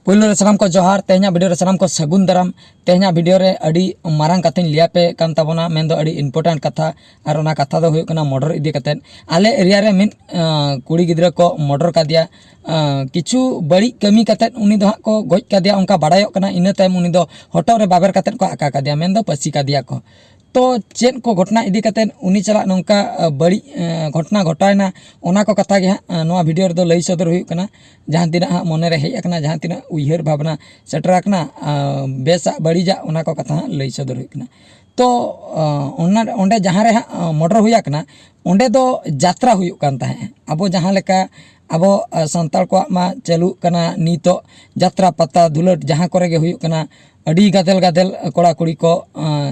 पुलो सामान को जोहार तेहना वीडियो सामान को सगुन दाराम तेहना वीडियो रे अड़ी मारंग कथाñ लिया पे कान ताबोना मेन दो अड़ी इम्पोर्टेंट कथा और ओना कथा दो हुयुक कना मर्डर इदी कतेन आले एरिया रे मिन कुड़ी गिद्रा को मर्डर का दिया किछु बड़ी कमी कतेन उनी दो को गोज का दिया उनका बाड़ायोक कना इना तायम उनी दो हटो रे बाबर कतेन को आका का दिया मेन दो पसी का दिया को तो चेन को घटना इदी कतेन उनी चला नोंका बड़ी घटना घटायना ओना को कथा गे नोआ वीडियो रे दो लई सदर हुयुक कना जहां तिना मने रे हेज अकना जहां तिना उयहर भावना सेटराकना बेसा बड़ीजा ओना को कथा लई सदर हुयुक कना तो ओंडे जहां रे मर्डर हुया कना ओंडे दो यात्रा हुयुक कान ताहे अबो जहां लेका अबो संताल को मा चालू कना नीतो यात्रा पता दुलट जहां करे गे हुयुक कना अड़ी गादेल गादेल कोड़ा कुड़ी को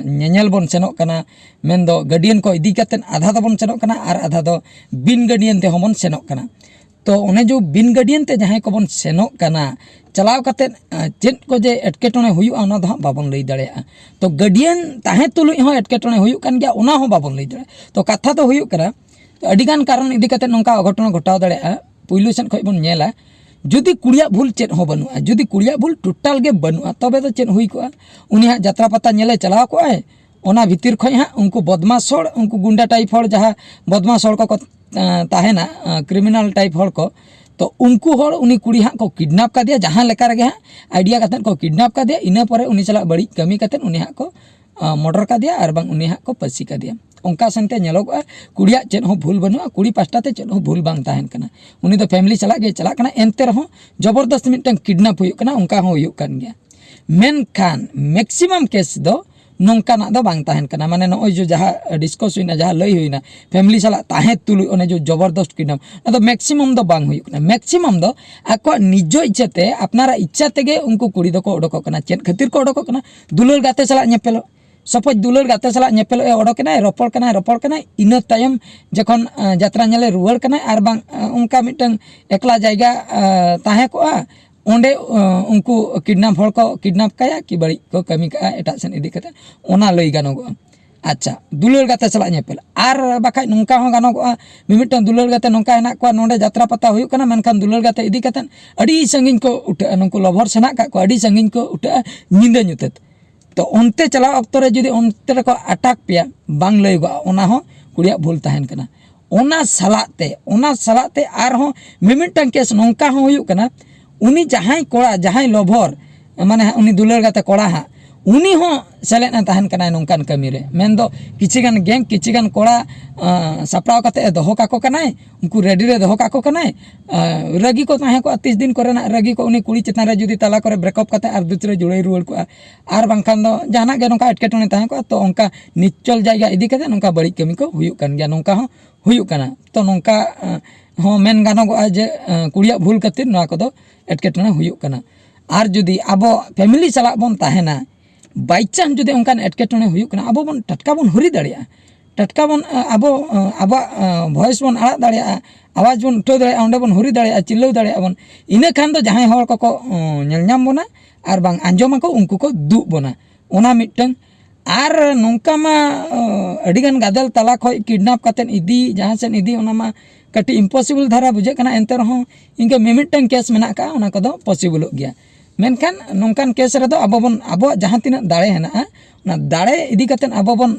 नेनेल बन सेनोक कना मेन दो गार्डियन को इदी कतेन आधा दो बन सेनोक कना और आधा दो बिन गार्डियन ते हमन सेनोक कना तो ओने जो बिन गार्डियन ते जहां को बन सेनोक कना चलाव कतेन चेन को जे एटकेटोने हुयुआ ओना दो बाबन लई दाड़ेया तो गार्डियन ताहे तुलुई हो एटकेटोने हुयुक कान गया ओना हो बाबन लई दाड़े तो कथा तो हुयुक कना तो अडिगान कारण इदी कतेन नोंका अघटन घटाव दाड़ेया पुइलु सेन खय बन नेला जुदी कुड़िया भूल चेन हो बनुआ जुदी कुड़िया भूल टोटाल गे बनुआ तबे तो चेन हुई को उनी हा यात्रा पता नेले चलाव को आए ओना भीतर खय हा उनको बदमाश होड़ उनको गुंडा टाइप होड़ जहां बदमाश होड़ को ताहेना क्रिमिनल टाइप होड़ को तो उनको होड़ उनी कुड़ी हा को किडनैप का दिया जहां लेकर गे आइडिया कतन को किडनैप का दिया इना परे उनी चला बड़ी कमी कतन उनी हा को मर्डर का दिया और बांग उनी हा को पसी का दिया उनका संते नेलोगा कुड़िया चेन हो भूल बनुआ कुड़ी पास्टा ते चेन हो भूल बांग ताहेन कना उनी तो फैमिली चला गे चला कना एनते रहो जबरदस्त मिटन किडनैप हुयुक कना उनका हो हुयुक कान गया मेनखान मैक्सिमम केस दो नोंका ना दो बांग ताहेन कना माने नोय जो जहां डिस्कस हुइना जहां लई हुइना फैमिली चला ताहे तुलु ओने जो जबरदस्त किडनैप ना तो मैक्सिमम दो बांग हुयुक कना मैक्सिमम दो आको निजो इच्छाते अपनारा इच्छा तेगे उनको कुड़ी दो को ओडको कना चेन खातिर को ओडको कना दुलर गाते चला नेपेलो सपोज दुलर गाते चला नेपेलो ओडकना रोपड़ कना इना तायम जखन यात्रा नेले रुवार कना आर बांग उनका मिटन एकला जायगा ताहे को ओंडे उनको किडनैप हड़ को किडनैप काया कि बड़ी को कमी का एटा सेन इदी कते ओना लई गानोगो अच्छा दुलर गाते चला नेपेल आर बाखाय नोंका हो गानोगो मिमिटन दुलर गाते नोंका हेना को नोंडे यात्रा पता हुयुक कना मेनखान दुलर गाते इदी कते अड़ी संगिन को उठा नुको लभर सेना का को अड़ी संगिन को उठा निंदा nyutet तो ओनते चला अक्तो रे जुदी ओनते को अटैक पिया बांग लईगो ओना हो कुड़िया भूल ताहेन कना ओना सलाते आर हो मिमिटन केस नोंका हो हुयुक कना उनी जहां कोड़ा जहां लभर माने उनी दुलर गाते कोड़ा हा उनी हो सेलेना ताहेन कना नोंकान कमी रे मेन दो किछिगान गैंग किछिगान कोड़ा सपराव कते दोहो काको कनाय उनको रेडी रे दोहो काको कनाय रगी को ताहे को 30 दिन कोरेना रगी को उनी कुड़ी चितान रे जुदी तला करे ब्रेकअप कते आर दूसरे जुड़ई रुवल को आर बांखान दो जाना गे नोंका एटकेटोने ताहे को तो उनका निचल जायगा इदी कते नोंका बड़ी कमी को हुयुक कान गया नोंका हो हुयुक कना तो नोंका हो मेन गानो को जे कुड़िया भूल खातिर नोआ को दो एटकेटोने हुयुक कना आर जुदी आबो फैमिली चला बोन ताहेना बाई चांस जुदी उनकान एटकेटोने हुयुक कना आबो बोन टटका बोन हुरी दाड़िया टटका बोन आबो आबा वॉइस बोन आड़ा दाड़िया आवाज बोन उठो दाड़िया ओंडे बोन हुरी दाड़िया चिल्लाव दाड़िया बोन इना खान दो जहां हर को नेल नाम बोना आर बांग आंजोमा को उनको को दु बोना ओना मिटन आर नोंका मा अडिगान गादल तला खय किडनैप कतेन इदी जहां सेन इदी ओना मा कटी इम्पॉसिबल धारा बुझे कना एंते रहो इनके मिमिटन केस मेना का ओना को दो पॉसिबल गया मेनखान नोंकान केस रे दो अबो बन अबो जहां तिना दाड़े हेना ना दाड़े इदी कतेन अबो बन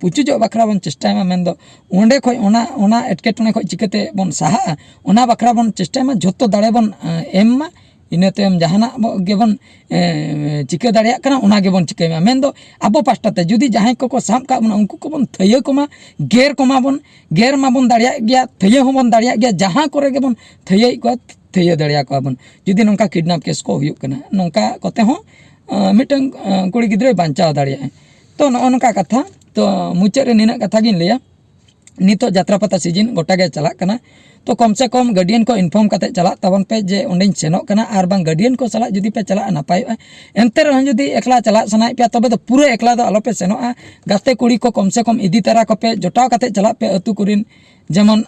पुचुजो बखरा बन चेष्टा मा मेन दो ओंडे खय ओना एटकेटोने खय चिकते बन साहा ओना बखरा बन चेष्टा मा जतो दाड़े बन एम मा इनते जहाना गेबन चिका दाड़िया कना ओना गेबन चिकायमा मेन दो अबो पास्टाते जुदी जहां को साब का बना उनको को बन थय कोमा गेर कोमा बन गेर मा बन दाड़िया गया थय हो बन दाड़िया गया जहां करे गेबन थय को थय दाड़िया को बन जुदी नोंका किडनैप केस को हुयुक कना नोंका कते हो मिटन कुड़ी गिद्रे बांचाव दाड़िया तो नोनका कथा तो मुचाद रे निना कथा गिन लेया नितो यात्रा पता सीजन गोटा गे चला कना तो कम से कम गार्डियन को इन्फॉर्म करते चला तबन पे जे ओंडे सेनोक कना आर बांग गार्डियन को चला जुदी पे चला नापाय एनते रह जुदी एकला चला सनाय पे तबे तो पूरा एकला दो आलो पे सेनोआ गाते कुड़ी को कम से कम इदी तारा को पे जोटाव करते चला पे अतु कुरिन जेमन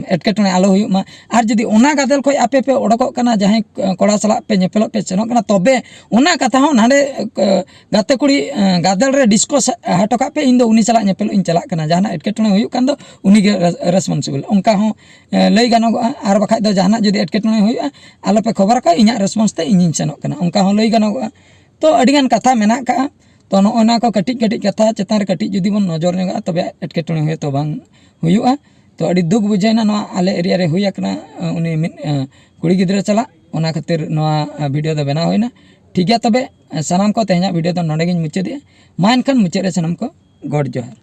एटकेटोने आलो हुयुमा आर जुदी ओना गादल खय आपे पे ओडको कना जहां कोड़ा सला पे नेपेलो पे सेनोक कना तबे ओना कथा हो नाडे गाते कुड़ी गादल रे डिस्कस हटका पे इन दो उनी चला नेपेलो इन चला कना जहां एटकेटोने हुयुक कान दो उनी गे रेस्पॉन्सिबल उनका हो लई गानोगोआ आर बाखाय दो जहाना जुदी एटकेटणे हुयुआ आलोपे खबर का इᱧᱟᱜ रेस्पॉन्स ते इᱧिᱧ सेनोग कना उनका हो लई गानोगोआ तो अडिगान कथा मेना का तो नोना को कटिज कटिज कथा चेतान रे कटिज जुदी बन नजर नोगा तबे एटकेटणे हुए तो बांग हुयुआ तो अड़ी दुख बुझाइना नोआ आले एरिया रे हुया कना उनी कुड़ी गिद्रा चला ओना खातिर नोआ वीडियो दो बना होइना ठीक गया तबे सानाम को तेहना वीडियो दो नोडे गिन मुचादिया मा एनखान मुचाद रे सानाम को गॉड जोहार।